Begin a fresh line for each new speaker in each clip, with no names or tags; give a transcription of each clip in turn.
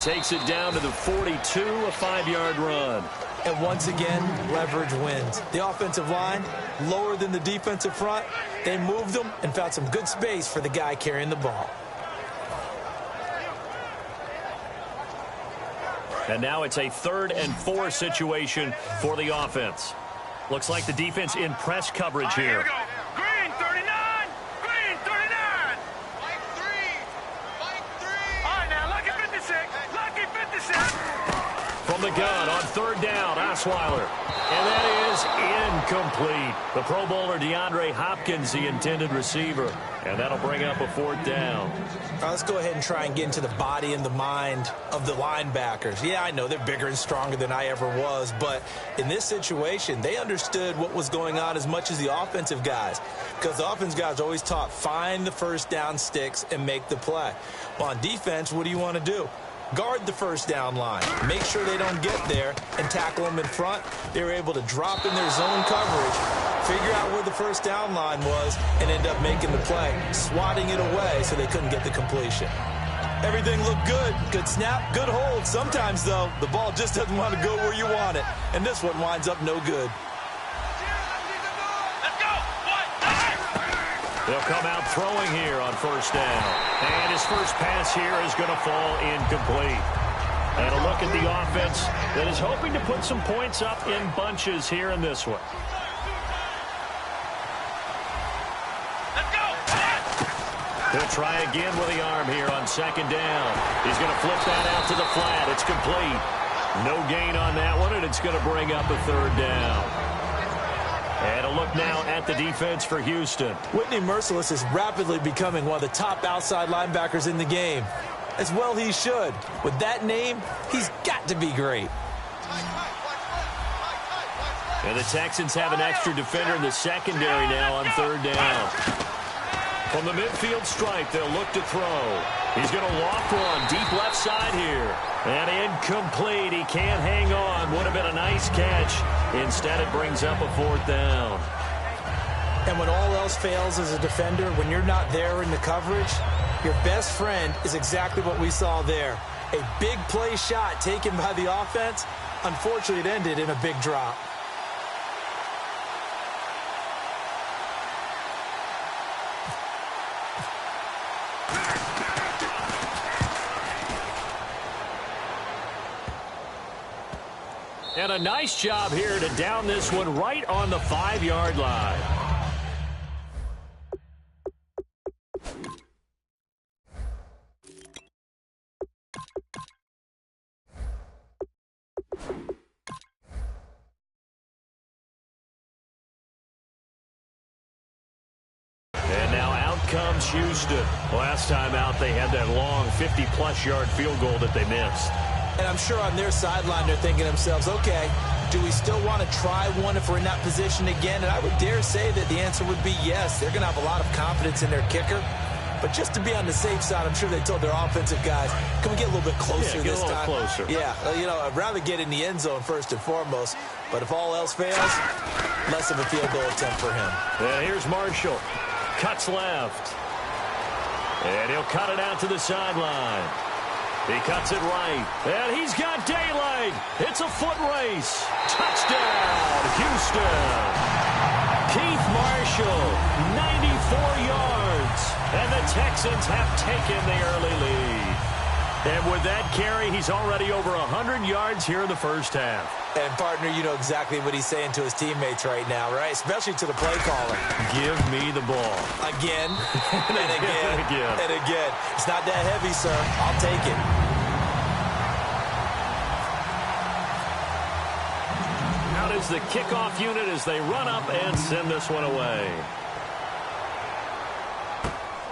Takes it down to the 42, a 5-yard run.
And once again, leverage wins. The offensive line, lower than the defensive front. They moved them and found some good space for the guy carrying the ball.
And now it's a 3rd and 4 situation for the offense. Looks like the defense in press coverage here.
Here we go. Green 39. Green 39. Mike 3. Mike 3. All right, now, lucky 56. Lucky 56.
From the gun on 3rd down, Osweiler. And that is incomplete. The Pro Bowler DeAndre Hopkins, the intended receiver. And that'll bring up a 4th down.
Let's go ahead and try and get into the body and the mind of the linebackers. Yeah, I know they're bigger and stronger than I ever was, but in this situation, they understood what was going on as much as the offensive guys, because the offensive guys are always taught, find the first down sticks and make the play. Well, on defense, what do you want to do? Guard the first down line. Make sure they don't get there and tackle them in front. They were able to drop in their zone coverage, figure out where the first down line was, and end up making the play, swatting it away so they couldn't get the completion. Everything looked good. Good snap, good hold. Sometimes, though, the ball just doesn't want to go where you want it, and this one winds up no good.
They'll come out throwing here on 1st down. And his first pass here is going to fall incomplete. And a look at the offense that is hoping to put some points up in bunches here in this one.
Let's go.
He'll try again with the arm here on 2nd down. He's going to flip that out to the flat. It's complete. No gain on that one, and it's going to bring up a 3rd down. And a look now at the defense for Houston.
Whitney Mercilus is rapidly becoming one of the top outside linebackers in the game. As well he should. With that name, he's got to be great.
And the Texans have an extra defender in the secondary now on 3rd down. From the midfield stripe, they'll look to throw. He's going to loft one deep left side here. And incomplete. He can't hang on. Would have been a nice catch. Instead, it brings up a 4th down.
And when all else fails as a defender, when you're not there in the coverage, your best friend is exactly what we saw there. A big play shot taken by the offense. Unfortunately, it ended in a big drop.
And a nice job here to down this one right on the 5-yard line. And now out comes Houston. Last time out, they had that long 50-plus yard field goal that they missed.
And I'm sure on their sideline they're thinking to themselves, okay, do we still want to try one if we're in that position again? And I would dare say that the answer would be yes. They're going to have a lot of confidence in their kicker. But just to be on the safe side, I'm sure they told their offensive guys, can we get a little bit closer this time?
Closer.
Yeah, you know, I'd rather get in the end zone first and foremost. But if all else fails, less of a field goal attempt for him.
And here's Marshall. Cuts left. And he'll cut it out to the sideline. He cuts it right. And he's got daylight. It's a foot race. Touchdown, Houston. Keith Marshall, 94 yards. And the Texans have taken the early lead. And with that carry, he's already over 100 yards here in the first half.
And, partner, you know exactly what he's saying to his teammates right now, right? Especially to the play caller.
Give me the ball.
Again, and again, and again. It's not that heavy, sir. I'll take it.
Out is the kickoff unit as they run up and send this one away.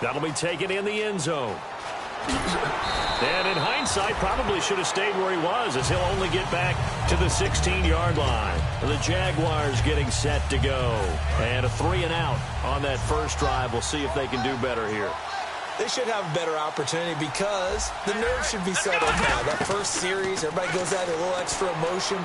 That'll be taken in the end zone. And in hindsight, probably should have stayed where he was, as he'll only get back to the 16-yard line. The Jaguars getting set to go. And a 3-and-out on that first drive. We'll see if they can do better here.
They should have a better opportunity because the nerves should be settled now. That first series, everybody goes out a little extra emotion.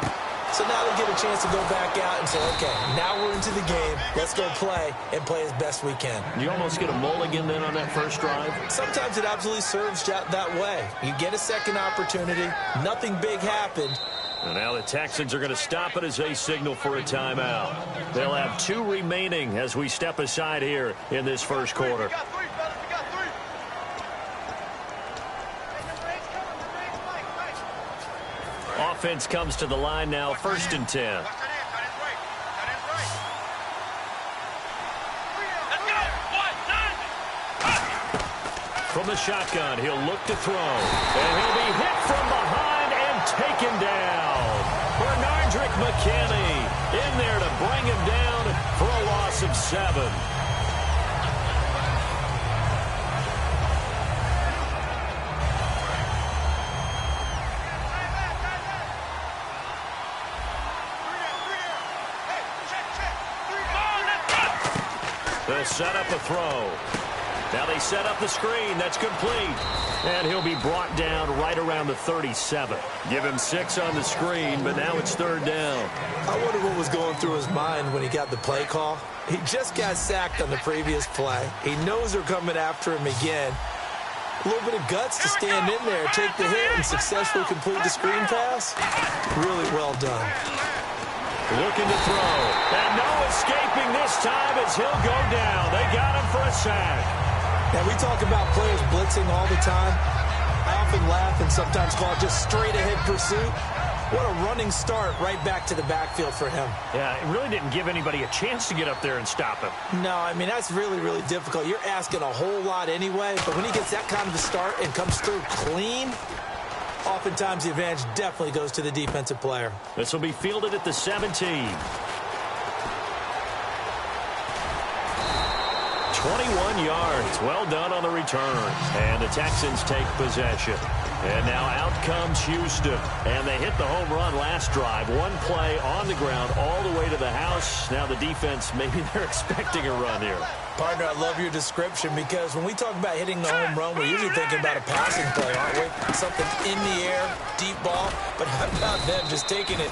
So now they get a chance to go back out and say, okay, now we're into the game. Let's go play and play as best we can.
You almost get a mulligan then on that first drive?
Sometimes it absolutely serves that way. You get a second opportunity. Nothing big happened.
And now the Texans are going to stop it as they signal for a timeout. They'll have 2 remaining as we step aside here in this first quarter. Offense comes to the line now, 1st and 10. From the shotgun, he'll look to throw. And he'll be hit from behind and taken down. Bernardrick McKinney in there to bring him down for a loss of 7. They'll set up a throw. Now they set up the screen. That's complete. And he'll be brought down right around the 37. Give him 6 on the screen, but now it's 3rd down.
I wonder what was going through his mind when he got the play call. He just got sacked on the previous play. He knows they're coming after him again. A little bit of guts to stand in there, take the hit, and successfully complete the screen pass. Really well done.
Looking to throw. And no escaping this time as he'll go down. They got him for a sack.
Now, we talk about players blitzing all the time. I often laugh and sometimes call it just straight-ahead pursuit. What a running start right back to the backfield for him.
Yeah, it really didn't give anybody a chance to get up there and stop him.
No, I mean, that's really, really difficult. You're asking a whole lot anyway, but when he gets that kind of a start and comes through clean, oftentimes the advantage definitely goes to the defensive player.
This will be fielded at the 17. 21 yards. Well done on the return. And the Texans take possession. And now out comes Houston. And they hit the home run last drive. One play on the ground all the way to the house. Now the defense, maybe they're expecting a run here.
Partner, I love your description because when we talk about hitting the home run, we're usually thinking about a passing play, aren't we? Something in the air, deep ball. But how about them just taking it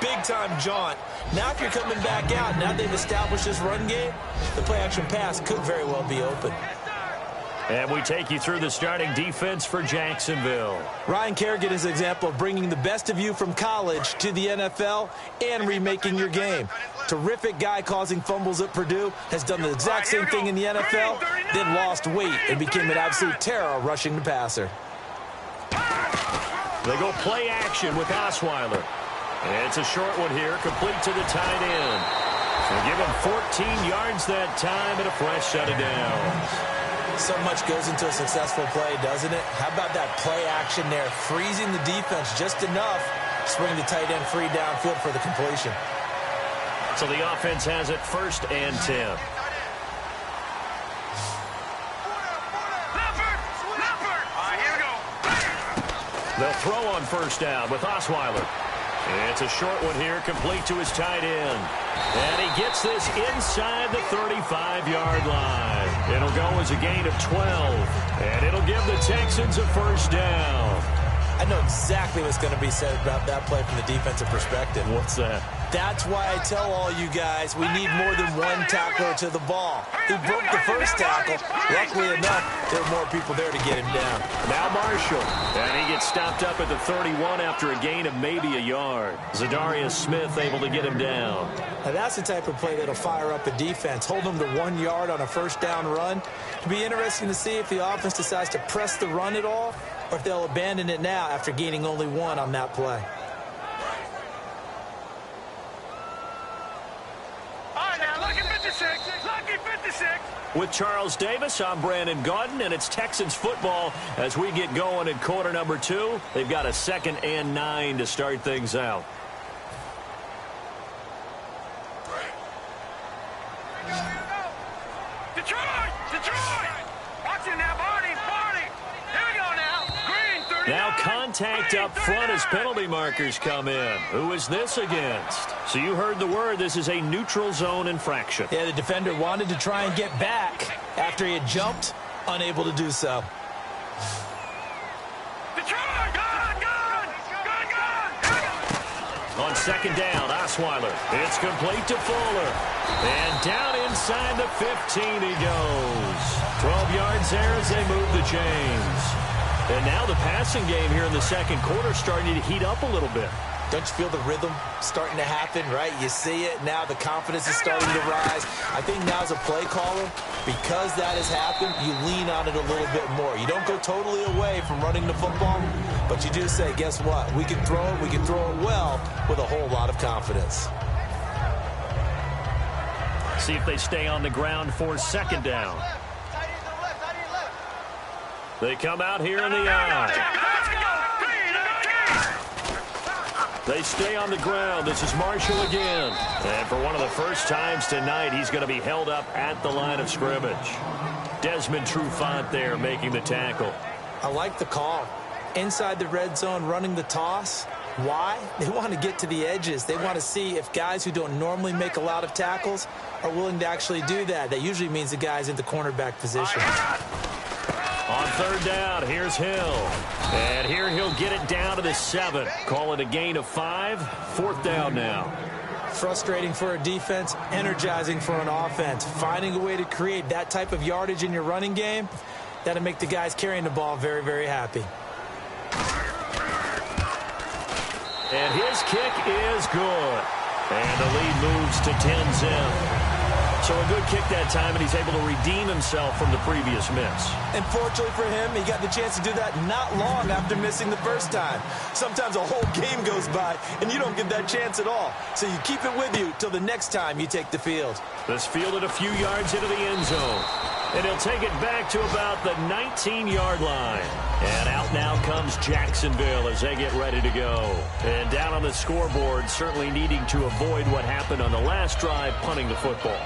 big-time jaunt? Now if you're coming back out, now they've established this run game, the play-action pass could very well be open.
And we take you through the starting defense for Jacksonville.
Ryan Kerrigan is an example of bringing the best of you from college to the NFL and remaking your game. Terrific guy causing fumbles at Purdue, has done the exact same thing in the NFL, then lost weight and became an absolute terror rushing the passer.
They go play action with Osweiler. And it's a short one here, complete to the tight end. So give him 14 yards that time and a fresh set of downs.
So much goes into a successful play, doesn't it? How about that play action there, freezing the defense just enough to bring the tight end free downfield for the completion.
So the offense has it 1st and 10. They'll throw on 1st down with Osweiler. It's a short one here, complete to his tight end. And he gets this inside the 35-yard line. It'll go as a gain of 12. And it'll give the Texans a 1st down.
I know exactly what's going to be said about that play from the defensive perspective.
What's that?
That's why I tell all you guys we need more than one tackler to the ball. He broke the first tackle. Luckily enough, there were more people there to get him down.
Now Marshall. And he gets stopped up at the 31 after a gain of maybe a yard. Zadarius Smith able to get him down.
Now that's the type of play that'll fire up a defense. Hold them to 1 yard on a 1st down run. It'll be interesting to see if the offense decides to press the run at all or if they'll abandon it now after gaining only 1 on that play.
With Charles Davis, I'm Brandon Gaudin, and it's Texans football as we get going in quarter number 2. They've got a 2nd and 9 to start things out.
Detroit! Detroit! Watch it now, Barney! Barney! Here we go now. Green, 39.
Now contact up front as penalty markers come in. Who is this against? So you heard the word. This is a neutral zone infraction.
Yeah, the defender wanted to try and get back after he had jumped, unable to do so.
Detroit! Gone! Gone! Gone! Gone!
On second down. Osweiler. It's complete to Fuller. And down inside the 15 he goes. 12 yards there as they move the chains. And now the passing game here in the second quarter starting to heat up a little bit.
Don't you feel the rhythm starting to happen, right? You see it. Now the confidence is starting to rise. I think now as a play caller, because that has happened, you lean on it a little bit more. You don't go totally away from running the football, but you do say, guess what? We can throw it. We can throw it well with a whole lot of confidence.
See if they stay on the ground for second down. They come out here in the eye. They stay on the ground. This is Marshall again. And for one of the first times tonight, he's going to be held up at the line of scrimmage. Desmond Trufant there making the tackle.
I like the call. Inside the red zone, running the toss. Why? They want to get to the edges. They want to see if guys who don't normally make a lot of tackles are willing to actually do that. That usually means the guy's in the cornerback position.
On third down, here's Hill. And here he'll get it down to the 7. Call it a gain of 5. Fourth down now.
Frustrating for a defense, energizing for an offense. Finding a way to create that type of yardage in your running game, that'll make the guys carrying the ball very, very happy.
And his kick is good. And the lead moves to 10-zip. So a good kick that time, and he's able to redeem himself from the previous miss.
And fortunately for him, he got the chance to do that not long after missing the first time. Sometimes a whole game goes by, and you don't get that chance at all. So you keep it with you till the next time you take the field.
This fielded a few yards into the end zone. And he'll take it back to about the 19-yard line. And out now comes Jacksonville as they get ready to go. And down on the scoreboard, certainly needing to avoid what happened on the last drive, punting the football.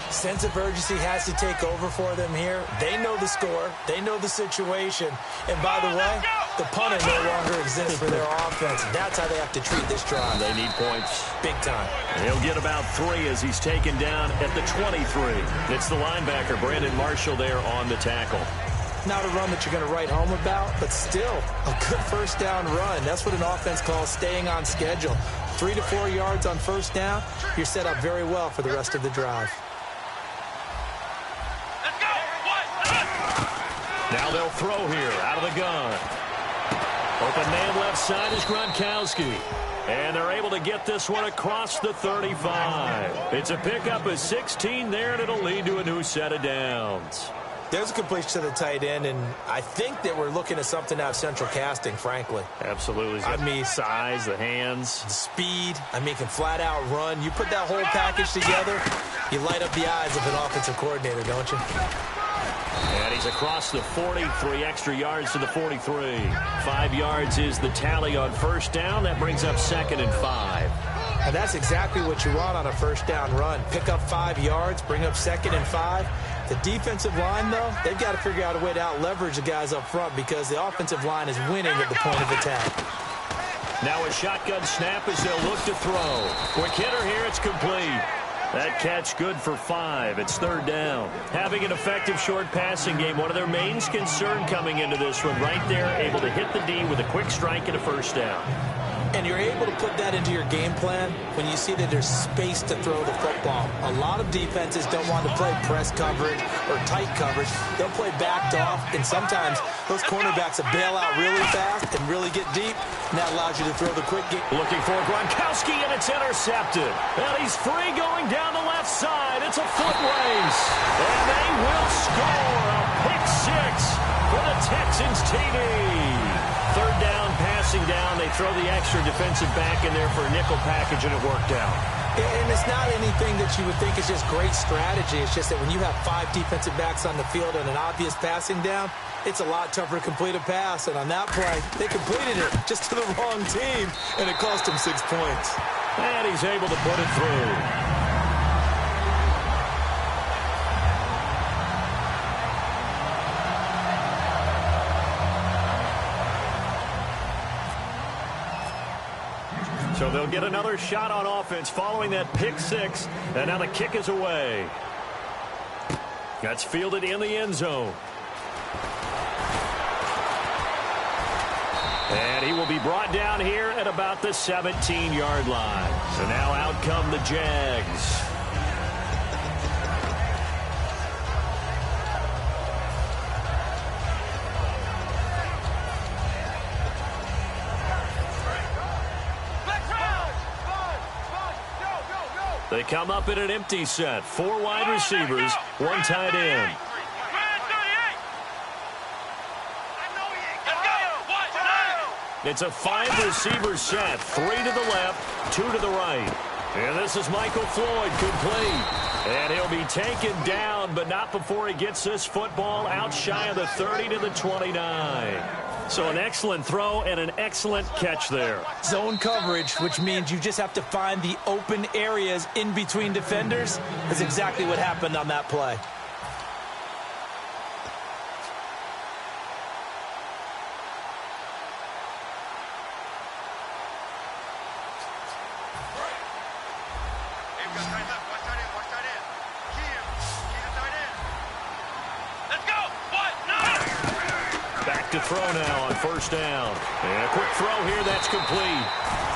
Sense of urgency has to take over for them here. They know the score. They know the situation. And by the way, the punter no longer exists for their offense. That's how they have to treat this drive.
They need points.
Big time.
And he'll get about 3 as he's taken down at the 23. It's the linebacker, Brandon Marshall, there on the tackle.
Not a run that you're going to write home about, but still a good first down run. That's what an offense calls staying on schedule. 3 to 4 yards on first down, you're set up very well for the rest of the drive.
Now they'll throw here out of the gun. Open man left side is Gronkowski. And they're able to get this one across the 35. It's a pickup of 16 there, and it'll lead to a new set of downs.
There's a completion to the tight end, and I think that we're looking at something out of central casting, frankly.
Absolutely.
I mean,
size, the hands.
The speed. I mean, can flat out run. You put that whole package together, you light up the eyes of an offensive coordinator, don't you?
And he's across the 40, 3 extra yards to the 43. 5 yards is the tally on first down. That brings up 2nd and 5.
And that's exactly what you want on a first down run. Pick up 5 yards, bring up 2nd and 5. The defensive line, though, they've got to figure out a way to out-leverage the guys up front because the offensive line is winning at the point of attack.
Now a shotgun snap as they'll look to throw. Quick hitter here, it's complete. That catch good for 5. It's third down. Having an effective short passing game, one of their main concern coming into this one, right there, able to hit the D with a quick strike and a first down.
And you're able to put that into your game plan when you see that there's space to throw the football. A lot of defenses don't want to play press coverage or tight coverage. They'll play backed off, and sometimes those cornerbacks will bail out really fast and really get deep, and that allows you to throw the quick game.
Looking for Gronkowski, and it's intercepted. And he's free going down the left side. It's a foot race. And they will score a pick 6 for the Texans TD. Third down, passing down. They throw the extra defensive back in there for a nickel package, and it worked out.
And it's not anything that you would think is just great strategy. It's just that when you have 5 defensive backs on the field and an obvious passing down, it's a lot tougher to complete a pass. And on that play, they completed it just to the wrong team, and it cost them 6 points.
And he's able to put it through. So they'll get another shot on offense following that pick 6. And now the kick is away. That's fielded in the end zone. And he will be brought down here at about the 17-yard line. So now out come the Jags. They come up in an empty set. 4 wide receivers, 1 tight end. It's a 5-receiver set. 3 to the left, 2 to the right. And this is Michael Floyd, complete. And he'll be taken down, but not before he gets this football out shy of the 30 to the 29. So an excellent throw and an excellent catch there.
Zone coverage, which means you just have to find the open areas in between defenders. That's exactly what happened on that play.
To throw now on first down. And a quick throw here, that's complete.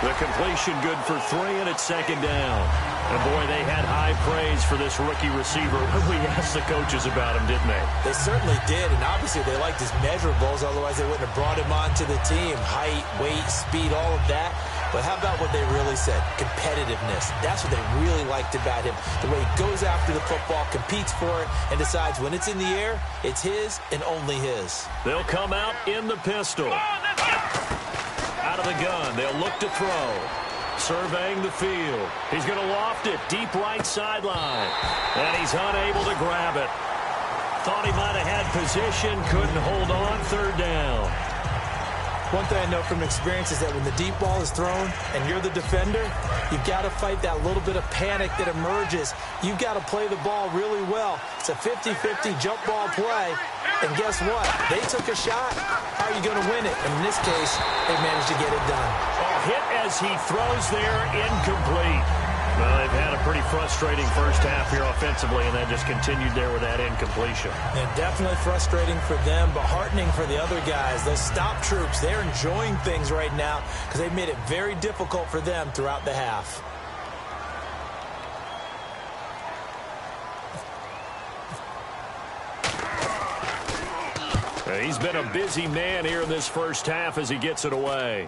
The completion good for 3, and it's second down. And boy, they had high praise for this rookie receiver when we asked the coaches about him, didn't they?
They certainly did, and obviously they liked his measurables, otherwise they wouldn't have brought him onto the team. Height, weight, speed, all of that. But how about what they really said? Competitiveness. That's what they really liked about him. The way he goes after the football, competes for it, and decides when it's in the air, it's his and only his.
They'll come out in the pistol. Out of the gun, they'll look to throw. Surveying the field. He's going to loft it deep right sideline. And he's unable to grab it. Thought he might have had position, couldn't hold on, third down.
One thing I know from experience is that when the deep ball is thrown and you're the defender, you've got to fight that little bit of panic that emerges. You've got to play the ball really well. It's a 50-50 jump ball play. And guess what? They took a shot. How are you going to win it? And in this case, they managed to get it done.
Hit as he throws there, incomplete. Well, they've had a pretty frustrating first half here offensively, and that just continued there with that incompletion.
And definitely frustrating for them, but heartening for the other guys. Those stop troops, they're enjoying things right now because they've made it very difficult for them throughout the half.
He's been a busy man here in this first half as he gets it away.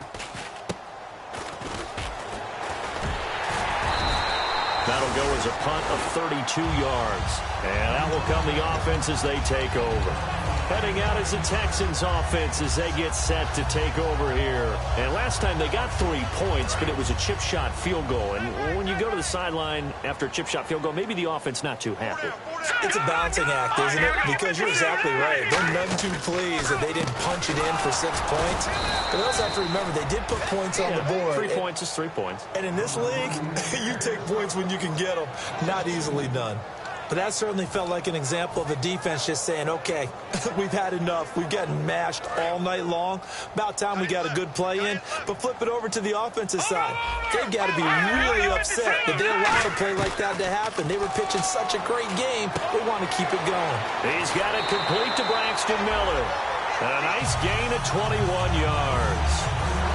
That'll go as a punt of 32 yards. And out will come the offense as they take over. Heading out is the Texans offense as they get set to take over here. And last time they got 3 points, but it was a chip shot field goal. And when you go to the sideline after a chip shot field goal, maybe the offense not too happy.
It's a balancing act, isn't it? Because you're exactly right. They're none too pleased that they didn't punch it in for 6 points. But they also have to remember they did put points on the board.
3 points is 3 points.
And in this league, you take points when you can get them. Not easily done. But that certainly felt like an example of the defense just saying, okay, we've had enough. We've gotten mashed all night long. About time we got a good play in. But flip it over to the offensive side. They've got to be really upset that they allowed a play like that to happen. They were pitching such a great game. They want to keep it going.
He's got it complete to Braxton Miller. And a nice gain of 21 yards.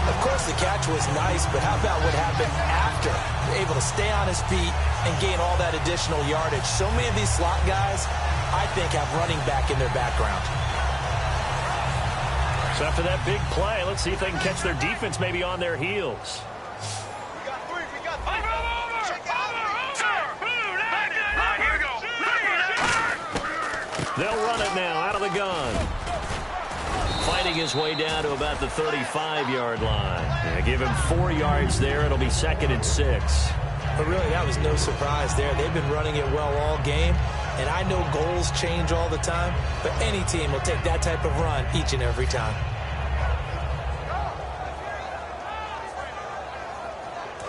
Of course, the catch was nice, but how about what happened after? Able to stay on his feet and gain all that additional yardage. So many of these slot guys, I think, have running back in their background.
So after that big play, let's see if they can catch their defense maybe on their heels. They'll run it now out of the gun. Fighting his way down to about the 35-yard line. Yeah, give him 4 yards there. It'll be 2nd and 6.
But really, that was no surprise there. They've been running it well all game. And I know goals change all the time, but any team will take that type of run each and every time.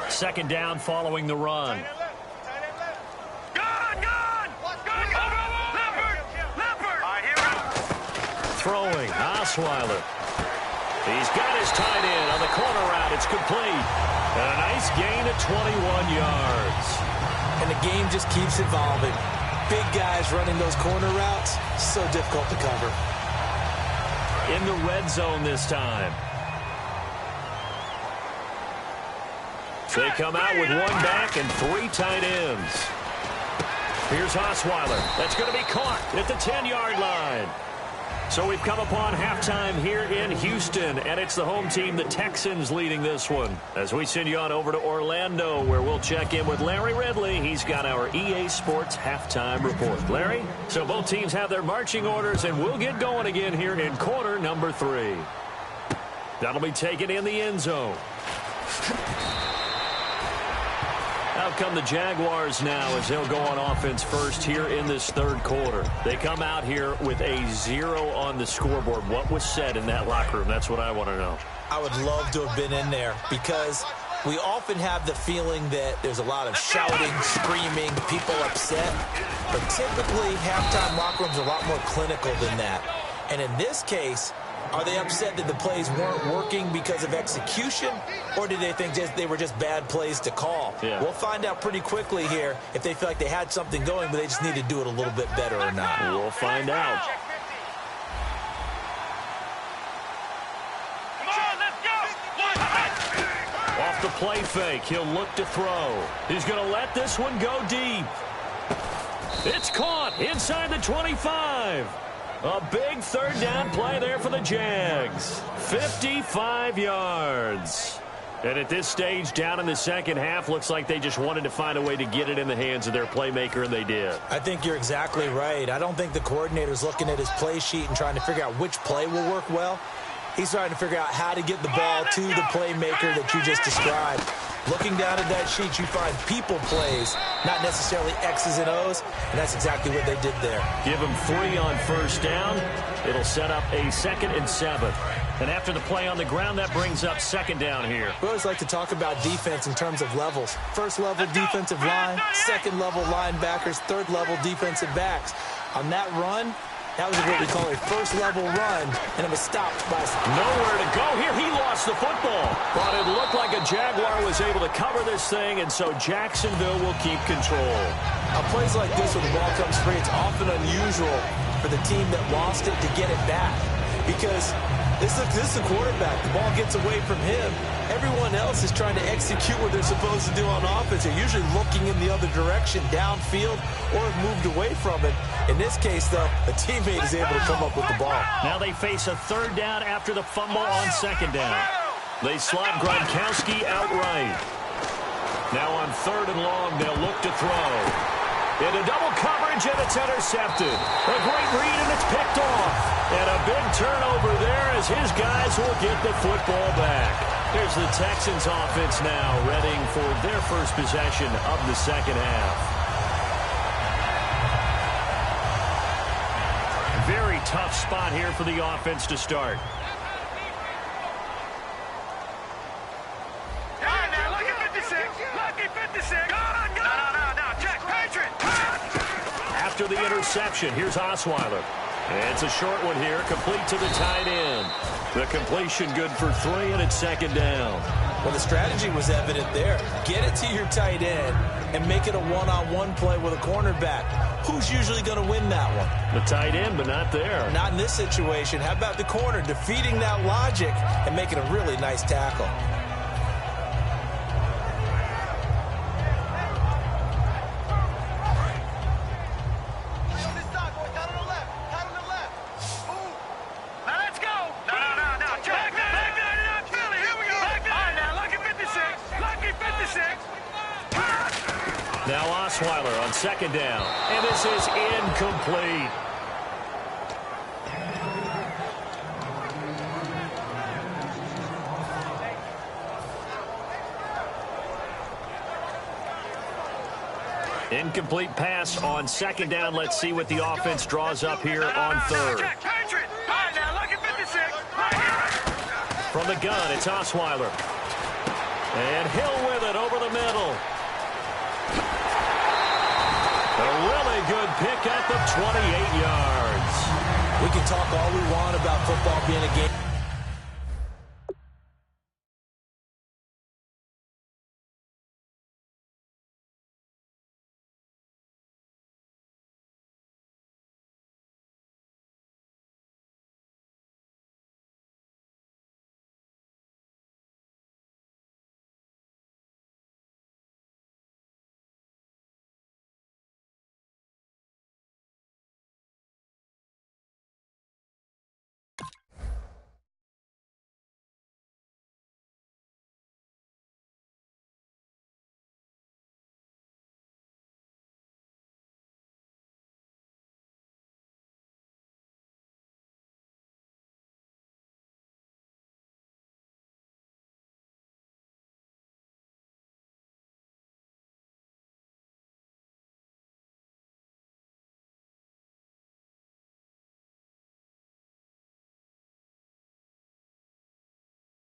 Second down following the run. Throwing, Osweiler. He's got his tight end on the corner route. It's complete. And a nice gain of 21 yards.
And the game just keeps evolving. Big guys running those corner routes, so difficult to cover.
In the red zone this time. They come out with one back and three tight ends. Here's Osweiler. That's going to be caught at the 10-yard line. So we've come upon halftime here in Houston, and it's the home team, the Texans, leading this one. As we send you on over to Orlando, where we'll check in with Larry Ridley. He's got our EA Sports halftime report. Larry? So both teams have their marching orders, and we'll get going again here in quarter number 3. That'll be taken in the end zone. Out come the Jaguars now as they'll go on offense first here in this third quarter. They come out here with a 0 on the scoreboard. What was said in that locker room? That's what I want to know.
I would love to have been in there because we often have the feeling that there's a lot of shouting, screaming, people upset. But typically, halftime locker rooms are a lot more clinical than that. And in this case, are they upset that the plays weren't working because of execution, or did they think they were just bad plays to call?
Yeah.
We'll find out pretty quickly here if they feel like they had something going, but they just need to do it a little bit better or not.
We'll find out.
Come on, let's go.
Off the play fake, he'll look to throw. He's going to let this one go deep. It's caught inside the 25. A big third down play there for the Jags. 55 yards. And at this stage, down in the second half, looks like they just wanted to find a way to get it in the hands of their playmaker, and they did.
I think you're exactly right. I don't think the coordinator's looking at his play sheet and trying to figure out which play will work well. He's trying to figure out how to get the ball to the playmaker that you just described. Looking down at that sheet, you find people plays, not necessarily X's and O's, and that's exactly what they did there.
Give them 3 on first down. It'll set up a 2nd and 7. And after the play on the ground, that brings up 2nd down here.
We always like to talk about defense in terms of levels. First level defensive line, second level linebackers, third level defensive backs. On that run, that was what we call a first-level run, and it was stopped by...
Nowhere to go here. He lost the football. But it looked like a Jaguar was able to cover this thing, and so Jacksonville will keep control.
On plays like this, when the ball comes free, it's often unusual for the team that lost it to get it back. Because this is the quarterback. The ball gets away from him. Everyone else is trying to execute what they're supposed to do on offense. They're usually looking in the other direction, downfield, or have moved away from it. In this case, though, a teammate is able to come up with the ball.
Now they face a third down after the fumble on 2nd down. They slot Gronkowski outright. Now on 3rd and long, they'll look to throw. Into double coverage, and it's intercepted. A great read, and it's picked off. And a big turnover there as his guys will get the football back. Here's the Texans offense now, readying for their first possession of the second half. Very tough spot here for the offense to start.
All right, now, lucky 56. Lucky 56. No, check. Patriot.
After the interception, here's Osweiler. And it's a short one here, complete to the tight end. The completion good for 3, and it's 2nd down.
Well, the strategy was evident there. Get it to your tight end and make it a one-on-one play with a cornerback. Who's usually going to win that one?
The tight end, but not there.
Not in this situation. How about the corner defeating that logic and making a really nice tackle?
Now, let's go. No. Check. Billy, here we go. All right, now, lucky 56. Lucky 56.
Now Osweiler on 2nd down. And this is incomplete. Incomplete pass on 2nd down. Let's see what the offense draws up here on 3rd.
Check. Patriot. All right, now, lucky 56. Right here.
From the gun, it's Osweiler. And Hill with it over the middle. A really good pickup of 28 yards.
We can talk all we want about football being a game.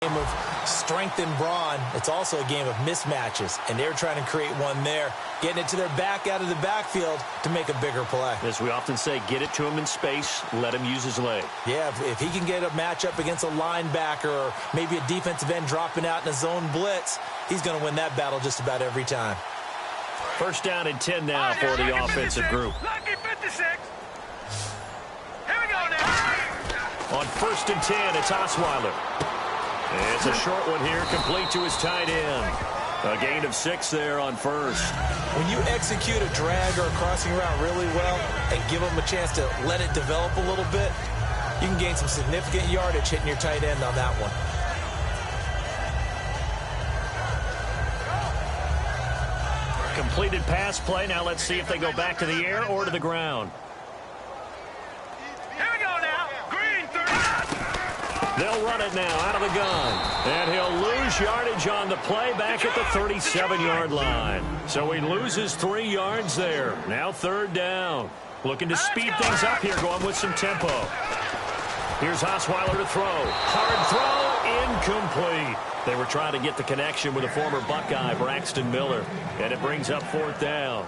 Game of strength and brawn. It's also a game of mismatches, and they're trying to create one there, getting it to their back out of the backfield to make a bigger play.
As we often say, get it to him in space, let him use his leg.
Yeah, if he can get a matchup against a linebacker or maybe a defensive end dropping out in a zone blitz, he's going to win that battle just about every time.
First down and 10 now for the offensive group.
Lucky 56. Here we go now.
On first and 10, it's Osweiler. It's a short one here, complete to his tight end. A gain of 6 there on first.
When you execute a drag or a crossing route really well and give them a chance to let it develop a little bit, you can gain some significant yardage hitting your tight end on that one.
Completed pass play. Now let's see if they go back to the air or to the ground.
Here we go now. Green 30.
They'll run it now out of the gun. And he'll lose yardage on the play back at the 37-yard line. So he loses 3 yards there. Now third down. Looking to speed things up here, going with some tempo. Here's Osweiler to throw. Hard throw, incomplete. They were trying to get the connection with a former Buckeye, Braxton Miller. And it brings up fourth down.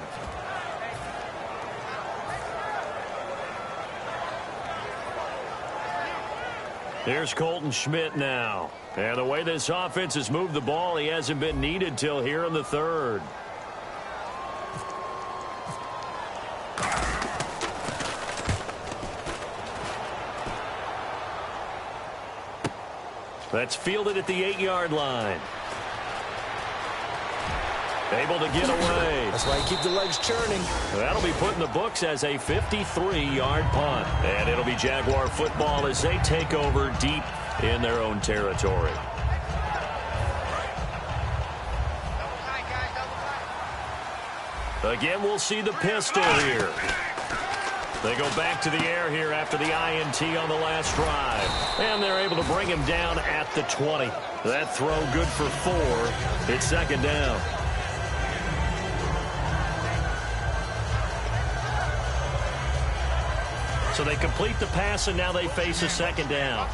Here's Colton Schmidt now. And the way this offense has moved the ball, he hasn't been needed till here in the third. That's fielded at the 8-yard line. Able to get away.
That's why you keep the legs churning.
That'll be put in the books as a 53-yard punt. And it'll be Jaguar football as they take over deep in their own territory. Again, we'll see the pistol here. They go back to the air here after the INT on the last drive. And they're able to bring him down at the 20. That throw good for 4. It's second down. So they complete the pass, and now they face a second down.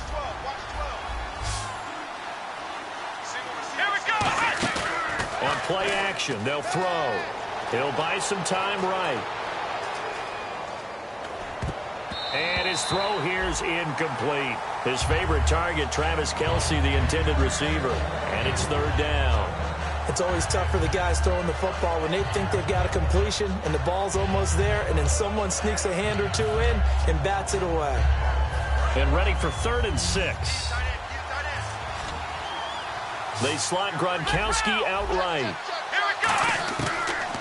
On play action, they'll throw. He'll buy some time right. And his throw here's incomplete. His favorite target, Travis Kelce, the intended receiver. And it's third down.
It's always tough for the guys throwing the football when they think they've got a completion and the ball's almost there, and then someone sneaks a hand or two in and bats it away.
And ready for 3rd and 6. They slot Gronkowski outright.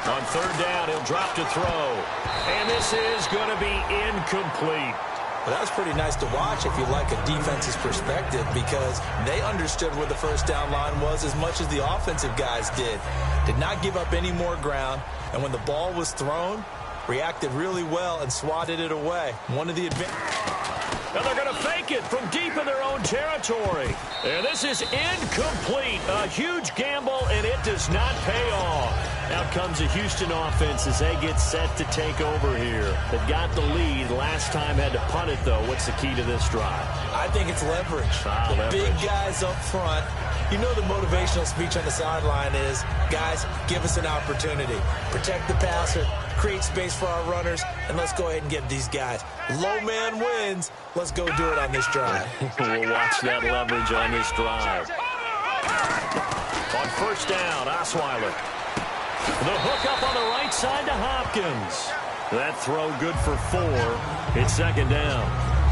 On third down, he'll drop to throw. And this is going to be incomplete.
Well, that was pretty nice to watch if you like a defense's perspective, because they understood where the first down line was as much as the offensive guys did. Did not give up any more ground, and when the ball was thrown, reacted really well and swatted it away. One of the
And they're going to fake it from deep in their own territory. And this is incomplete. A huge gamble, and it does not pay off. Out comes the Houston offense as they get set to take over here. They've got the lead. Last time had to punt it, though. What's the key to this drive?
I think it's leverage.
Leverage.
Big guys up front. You know the motivational speech on the sideline is, guys, give us an opportunity. Protect the passer, create space for our runners, and let's go ahead and get these guys. Low man wins. Let's go do it on this drive.
We'll watch that leverage on this drive. On first down, Osweiler. The hook up on the right side to Hopkins. That throw good for 4. It's second down.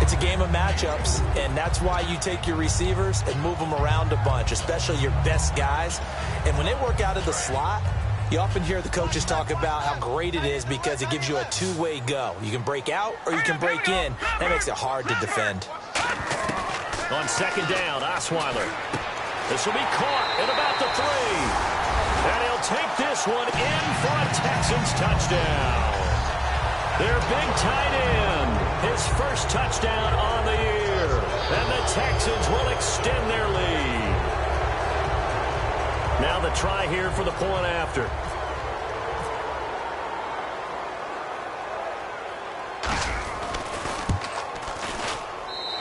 It's a game of matchups, and that's why you take your receivers and move them around a bunch, especially your best guys. And when they work out of the slot, you often hear the coaches talk about how great it is because it gives you a two-way go. You can break out or you can break in. That makes it hard to defend.
On second down, Osweiler. This will be caught at about the 3. And he'll take this one in for a Texans touchdown. Their big tight end, his first touchdown on the year. And the Texans will extend their lead. Now the try here for the point after.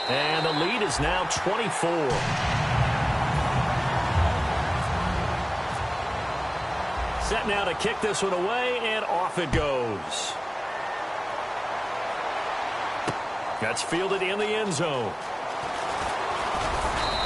And the lead is now 24. Set now to kick this one away, and off it goes. That's fielded in the end zone.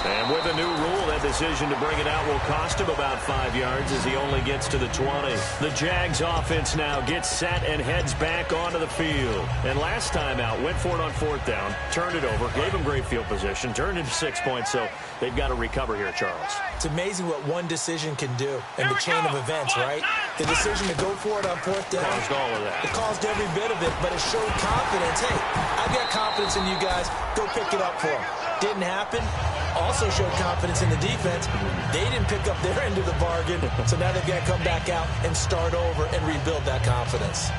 And with a new rule, that decision to bring it out will cost him about 5 yards as he only gets to the 20. The Jags offense now gets set and heads back onto the field. And last time out, went for it on 4th down, turned it over, gave him great field position, turned into 6 points, so they've got to recover here, Charles.
It's amazing what one decision can do in the chain of events, right? The decision to go for it on 4th down.
Caused all of that.
It caused every bit of it, but it showed confidence. Hey, I've got confidence in you guys. Go pick it up for them. Didn't happen. Also showed confidence in the defense. They didn't pick up their end of the bargain, so now they've got to come back out and start over and rebuild that confidence.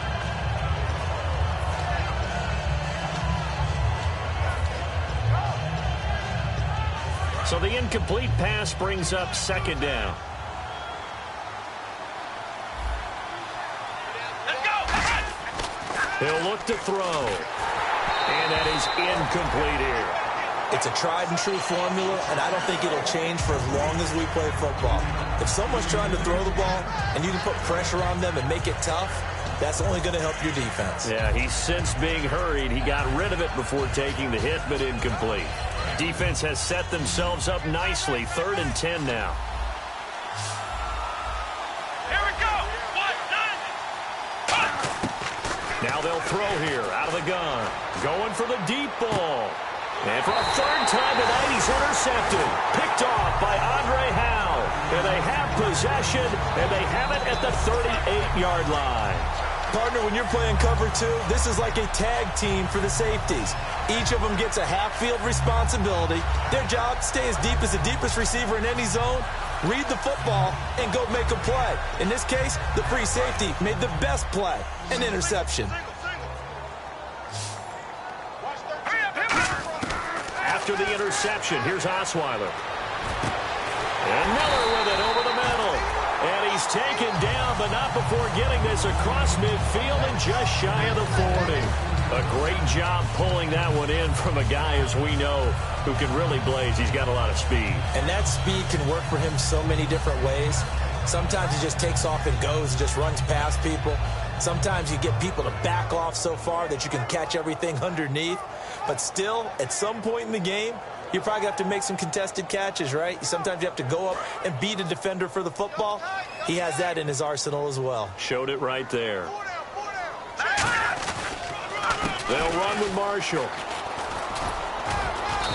So the incomplete pass brings up 2nd down. He'll look to throw. And that is incomplete here.
It's a tried-and-true formula, and I don't think it'll change for as long as we play football. If someone's trying to throw the ball and you can put pressure on them and make it tough, that's only going to help your defense.
Yeah, he's since being hurried. He got rid of it before taking the hit, but incomplete. Defense has set themselves up nicely. 3rd and 10 now.
Here we go.
Now they'll throw here out of the gun. Going for the deep ball. And for a 3rd time tonight, he's intercepted. Picked off by Andre Howe. And they have possession, and they have it at the 38-yard line.
Partner, when you're playing cover 2, this is like a tag team for the safeties. Each of them gets a half-field responsibility. Their job, stay as deep as the deepest receiver in any zone, read the football, and go make a play. In this case, the free safety made the best play, an interception.
After the interception, here's Osweiler. And Miller with it over the middle. And he's taken down, but not before getting this across midfield and just shy of the 40. A great job pulling that one in from a guy, as we know, who can really blaze. He's got a lot of speed.
And that speed can work for him so many different ways. Sometimes he just takes off and goes and just runs past people. Sometimes you get people to back off so far that you can catch everything underneath. But still, at some point in the game, you probably have to make some contested catches, right? Sometimes you have to go up and beat a defender for the football. He has that in his arsenal as well.
Showed it right there. They'll run with Marshall.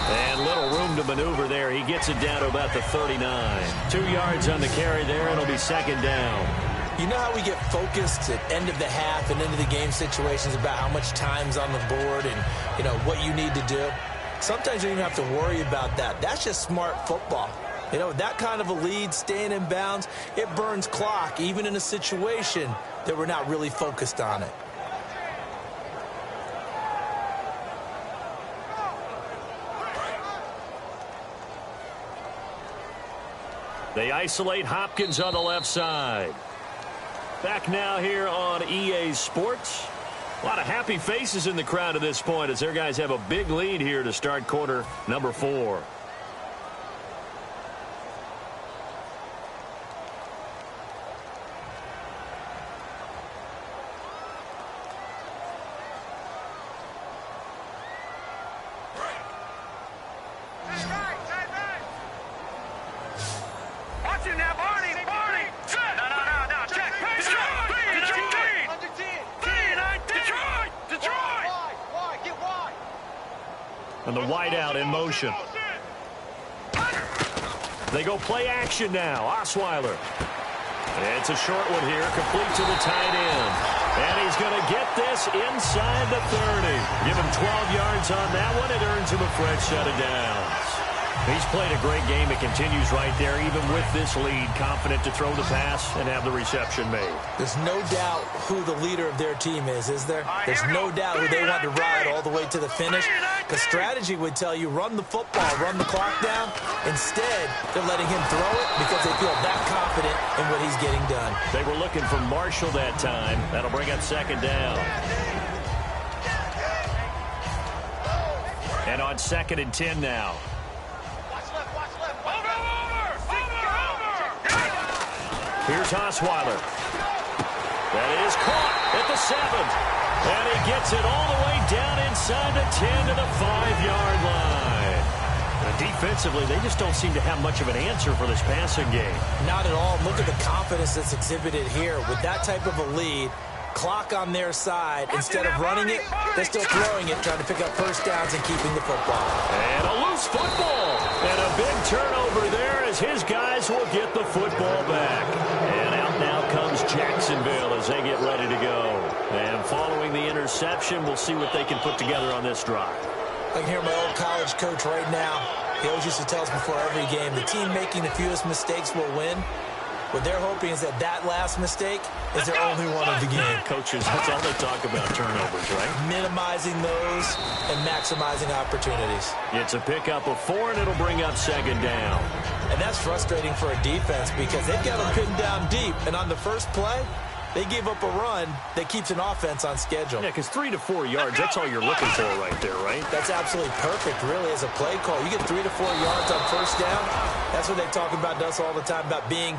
And little room to maneuver there. He gets it down to about the 39. 2 yards on the carry there, and it'll be 2nd down.
You know how we get focused at end of the half and end of the game situations about how much time's on the board and, you know, what you need to do? Sometimes you don't even have to worry about that. That's just smart football. You know, that kind of a lead, staying in bounds, it burns clock, even in a situation that we're not really focused on it.
They isolate Hopkins on the left side. Back now here on EA Sports. A lot of happy faces in the crowd at this point as their guys have a big lead here to start quarter number 4.
Watch it now, Barney. No, check. Detroit. Get wide.
And the wideout in motion. They go play action now. Osweiler. It's a short one here, complete to the tight end. And he's going to get this inside the 30. Give him 12 yards on that one. It earns him a fresh set of downs. He's played a great game. It continues right there, even with this lead, confident to throw the pass and have the reception made.
There's no doubt who the leader of their team is there? There's no doubt who they want to ride all the way to the finish. The strategy would tell you run the football, run the clock down. Instead, they're letting him throw it because they feel that confident in what he's getting done.
They were looking for Marshall that time. That'll bring up 2nd down. And on 2nd and 10 now. Here's Osweiler. That is caught at the 7. And he gets it all the way down inside the 10 to the 5-yard line. Defensively, they just don't seem to have much of an answer for this passing game.
Not at all. Look at the confidence that's exhibited here. With that type of a lead, clock on their side, instead of running it, they're still throwing it, trying to pick up first downs and keeping the football.
And a loose football. And a big turnover there as his guys will get the football back. And out now comes Jacksonville as they get ready to go. And following the interception, we'll see what they can put together on this drive.
I can hear my old college coach right now. He always used to tell us before every game, the team making the fewest mistakes will win. What they're hoping is that last mistake is their only one of the game.
Coaches, that's all they talk about, turnovers, right?
Minimizing those and maximizing opportunities.
It's a pickup of 4, and it'll bring up 2nd down.
And that's frustrating for a defense because they've got them pinned down deep. And on the first play, they gave up a run that keeps an offense on schedule.
Yeah, because 3 to 4 yards, that's all you're looking for right there, right?
That's absolutely perfect, really, as a play call. You get 3 to 4 yards on first down. That's what they talk about us all the time, about being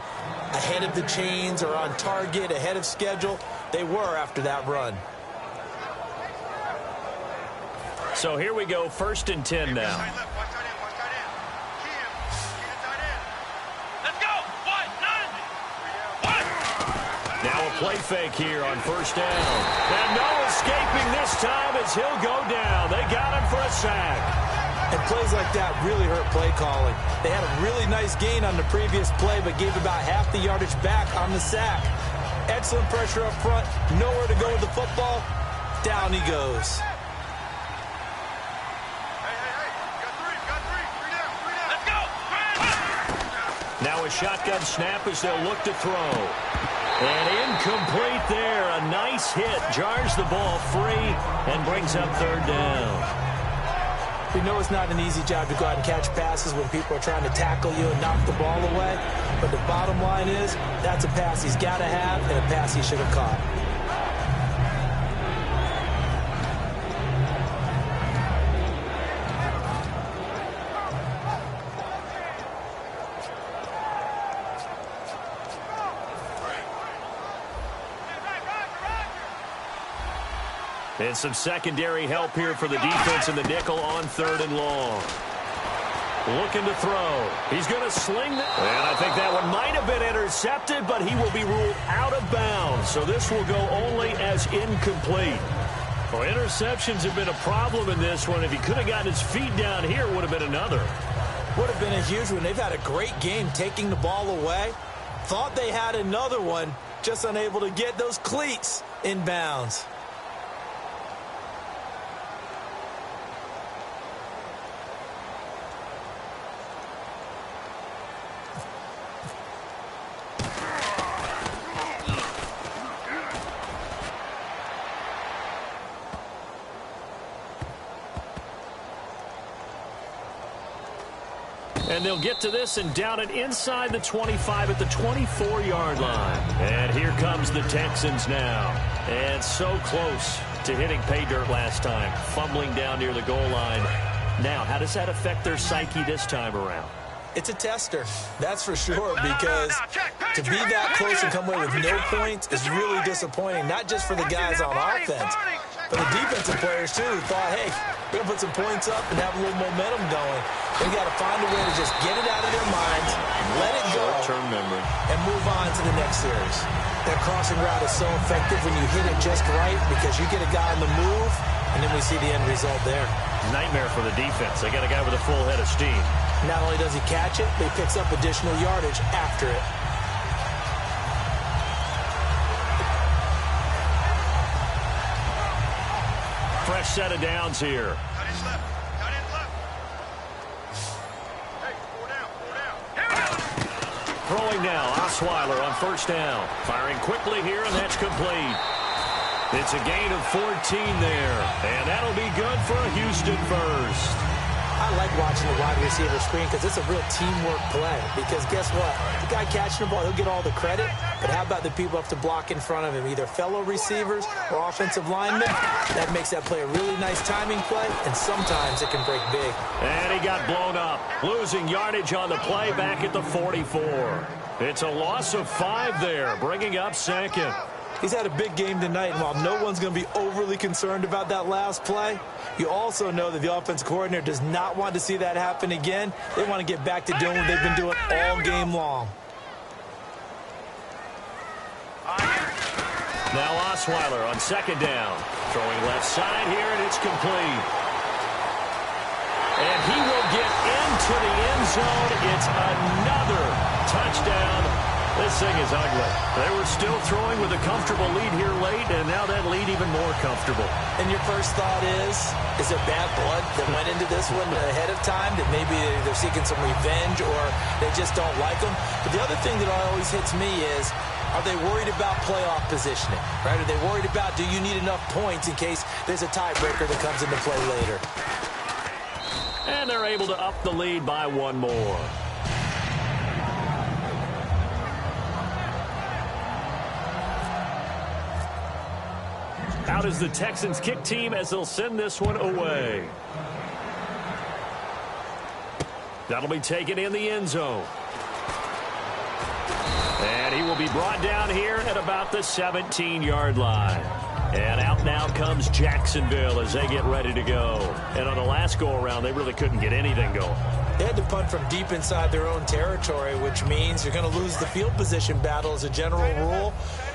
ahead of the chains or on target, ahead of schedule. They were after that run.
So here we go, 1st and 10 now. Now a play fake here on 1st down. And no escaping this time as he'll go down. They got him for a sack.
And plays like that really hurt play calling. They had a really nice gain on the previous play, but gave about half the yardage back on the sack. Excellent pressure up front. Nowhere to go with the football. Down he goes.
Now a shotgun snap as they'll look to throw. And incomplete there. A nice hit. Jars the ball free and brings up 3rd down.
We know it's not an easy job to go out and catch passes when people are trying to tackle you and knock the ball away. But the bottom line is that's a pass he's got to have and a pass he should have caught.
And some secondary help here for the defense in the nickel on 3rd and long. Looking to throw. He's going to sling it. And I think that one might have been intercepted, but he will be ruled out of bounds. So this will go only as incomplete. Well, interceptions have been a problem in this one. If he could have gotten his feet down here, it would have been another.
Would have been a huge one. They've had a great game taking the ball away. Thought they had another one, just unable to get those cleats in bounds.
And they'll get to this and down it inside the 25 at the 24-yard line. And here comes the Texans now. And so close to hitting pay dirt last time, fumbling down near the goal line. Now, how does that affect their psyche this time around?
It's a tester, that's for sure, because to be that close and come away with no points is really disappointing, not just for the guys on offense, but the defensive players, too, who thought, hey, we're going to put some points up and have a little momentum going. They got to find a way to just get it out of their minds, let it go,
short-term memory,
and move on to the next series. That crossing route is so effective when you hit it just right because you get a guy on the move, and then we see the end result there.
Nightmare for the defense. They got a guy with a full head of steam.
Not only does he catch it, but he picks up additional yardage after it.
Fresh set of downs here. Throwing now, Osweiler on 1st down. Firing quickly here, and that's complete. It's a gain of 14 there, and that'll be good for a Houston first.
I like watching the wide receiver screen because it's a real teamwork play. Because guess what? The guy catching the ball, he'll get all the credit. But how about the people up to block in front of him, either fellow receivers or offensive linemen? That makes that play a really nice timing play, and sometimes it can break big.
And he got blown up, losing yardage on the play back at the 44. It's a loss of 5 there, bringing up second.
He's had a big game tonight, and while no one's going to be overly concerned about that last play, you also know that the offense coordinator does not want to see that happen again. They want to get back to doing what they've been doing all game long.
Now Osweiler on second down. Throwing left side here, and it's complete. And he will get into the end zone. It's another touchdown. This thing is ugly. They were still throwing with a comfortable lead here late, and now that lead even more comfortable.
And your first thought is there bad blood that went into this one ahead of time, that maybe they're seeking some revenge or they just don't like them? But the other thing that always hits me is, are they worried about playoff positioning, right? Are they worried about, do you need enough points in case there's a tiebreaker that comes into play later?
And they're able to up the lead by 1 more. Out is the Texans kick team as they'll send this one away. That'll be taken in the end zone. And he will be brought down here at about the 17-yard line. And out now comes Jacksonville as they get ready to go. And on the last go-around, they really couldn't get anything going.
They had to punt from deep inside their own territory, which means you're going to lose the field position battle as a general rule.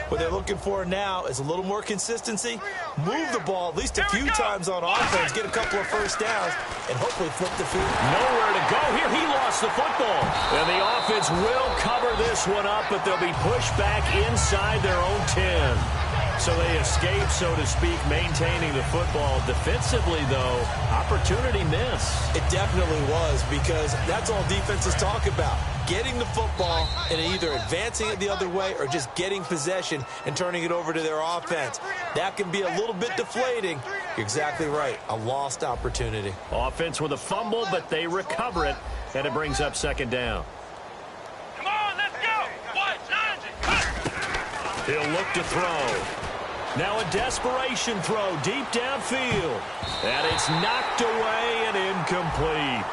What they're looking for now is a little more consistency, move the ball at least a few times on offense, get a couple of first downs, and hopefully flip the field.
Nowhere to go here. He lost the football. And the offense will cover this one up, but they'll be pushed back inside their own 10. So they escape, so to speak, maintaining the football. Defensively, though, opportunity miss.
It definitely was, because that's all defenses talk about. Getting the football and either advancing it the other way or just getting possession and turning it over to their offense. That can be a little bit deflating. You're exactly right. A lost opportunity.
Offense with a fumble, but they recover it, and it brings up second down.
Come on, let's go.
He'll look to throw. Now a desperation throw deep downfield. And it's knocked away and incomplete.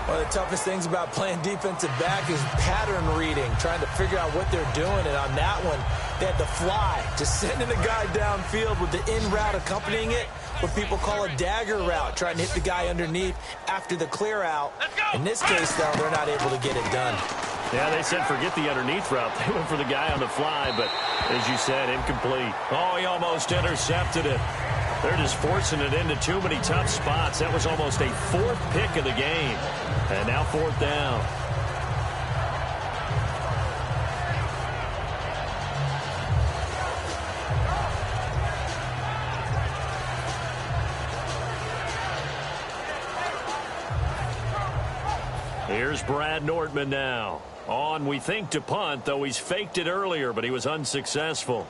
One of the toughest things about playing defensive back is pattern reading, trying to figure out what they're doing. And on that one, they had the fly, just sending a guy downfield with the in route accompanying it, what people call a dagger route, trying to hit the guy underneath after the clear out. In this case, though, they're not able to get it done.
Yeah, they said forget the underneath route. They went for the guy on the fly, but as you said, incomplete. Oh, he almost intercepted it. They're just forcing it into too many tough spots. That was almost a 4th pick of the game. And now 4th down. Here's Brad Nortman now. On, we think, to punt, though he's faked it earlier, but he was unsuccessful.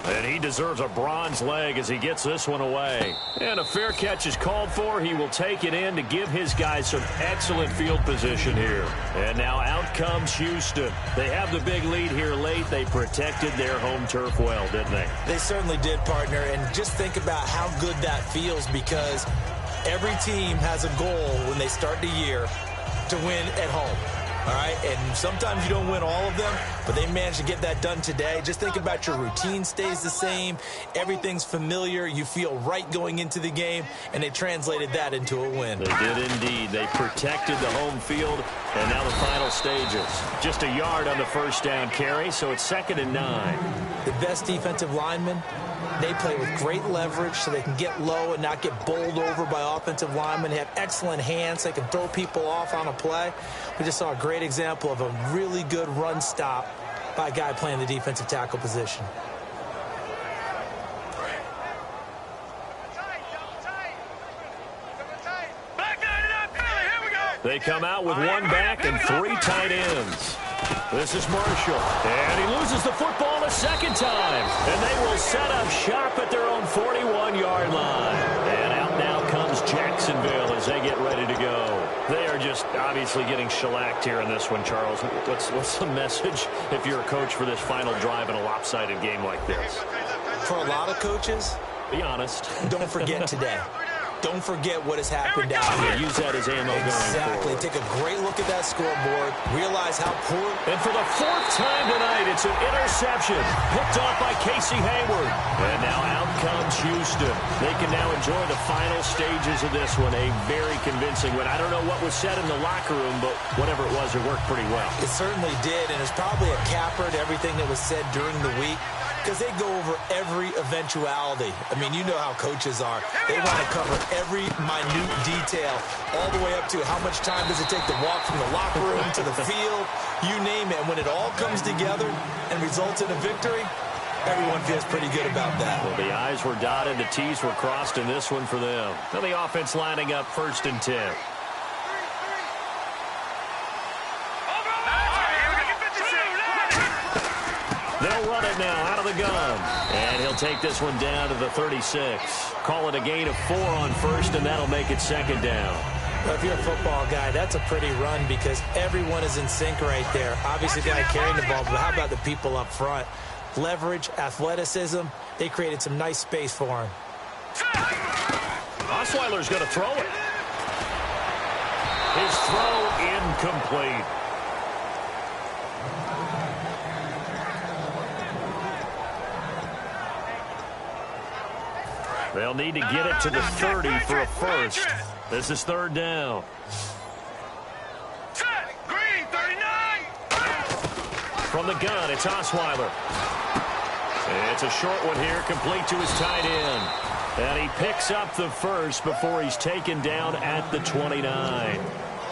And he deserves a bronze leg as he gets this one away. And a fair catch is called for. He will take it in to give his guys some excellent field position here. And now out comes Houston. They have the big lead here late. They protected their home turf well, didn't they?
They certainly did, partner. And just think about how good that feels, because every team has a goal when they start the year to win at home. All right, and sometimes you don't win all of them, but they managed to get that done today. Just think about your routine stays the same. Everything's familiar. You feel right going into the game, and they translated that into a win.
They did indeed. They protected the home field, and now the final stages. Just a yard on the first down carry, so it's 2nd and 9.
The best defensive linemen, they play with great leverage so they can get low and not get bowled over by offensive linemen. They have excellent hands. They can throw people off on a play. We just saw a great example of a really good run stop by a guy playing the defensive tackle position.
They come out with 1 back and 3 tight ends. This is Marshall, and he loses the football a second time, and they will set up shop at their own 41-yard line. And out now comes Jacksonville as they get ready to go. They are just Obviously getting shellacked here in this one, Charles. What's the message if you're a coach for this final drive in a lopsided game like this?
For a lot of coaches,
be honest.
Don't forget today. Don't forget what has happened out here.
Use that as ammo
exactly.
going forward.
Take a great look at that scoreboard. Realize how poor.
And for the fourth time tonight, it's an interception. Picked off by Casey Hayward. And now out comes Houston. They can now enjoy the final stages of this one. A very convincing win. I don't know what was said in the locker room, but whatever it was, it worked pretty well.
It certainly did, and it's probably a capper to everything that was said during the week, because they go over every eventuality. I mean, you know how coaches are. They want to cover every minute detail, all the way up to how much time does it take to walk from the locker room to the field, you name it. And when it all comes together and results in a victory, everyone feels pretty good about that.
Well, the I's were dotted, the T's were crossed in this one for them. Now the offense lining up 1st and 10. They'll run it now out of the gun. And he'll take this one down to the 36. Call it a gain of 4 on 1st, and that'll make it 2nd down.
Well, if you're a football guy, that's a pretty run because everyone is in sync right there. Obviously, the guy carrying the ball, but how about the people up front? Leverage, athleticism, they created some nice space for him.
Osweiler's going to throw it. His throw incomplete. They'll need to get it to the 30 for a first. This is 3rd down.
Green, 39.
From the gun, it's Osweiler. It's a short one here, complete to his tight end. And he picks up the first before he's taken down at the 29.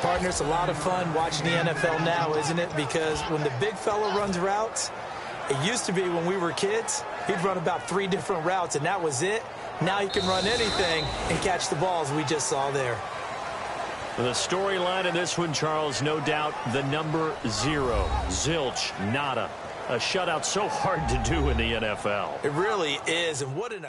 Partner, it's a lot of fun watching the NFL now, isn't it? Because when the big fella runs routes, it used to be when we were kids, he'd run about 3 different routes, and that was it. Now he can run anything and catch the balls we just saw there.
The storyline in this one, Charles, no doubt the number 0. Zilch, nada. A shutout so hard to do in the NFL.
It really is, and what an...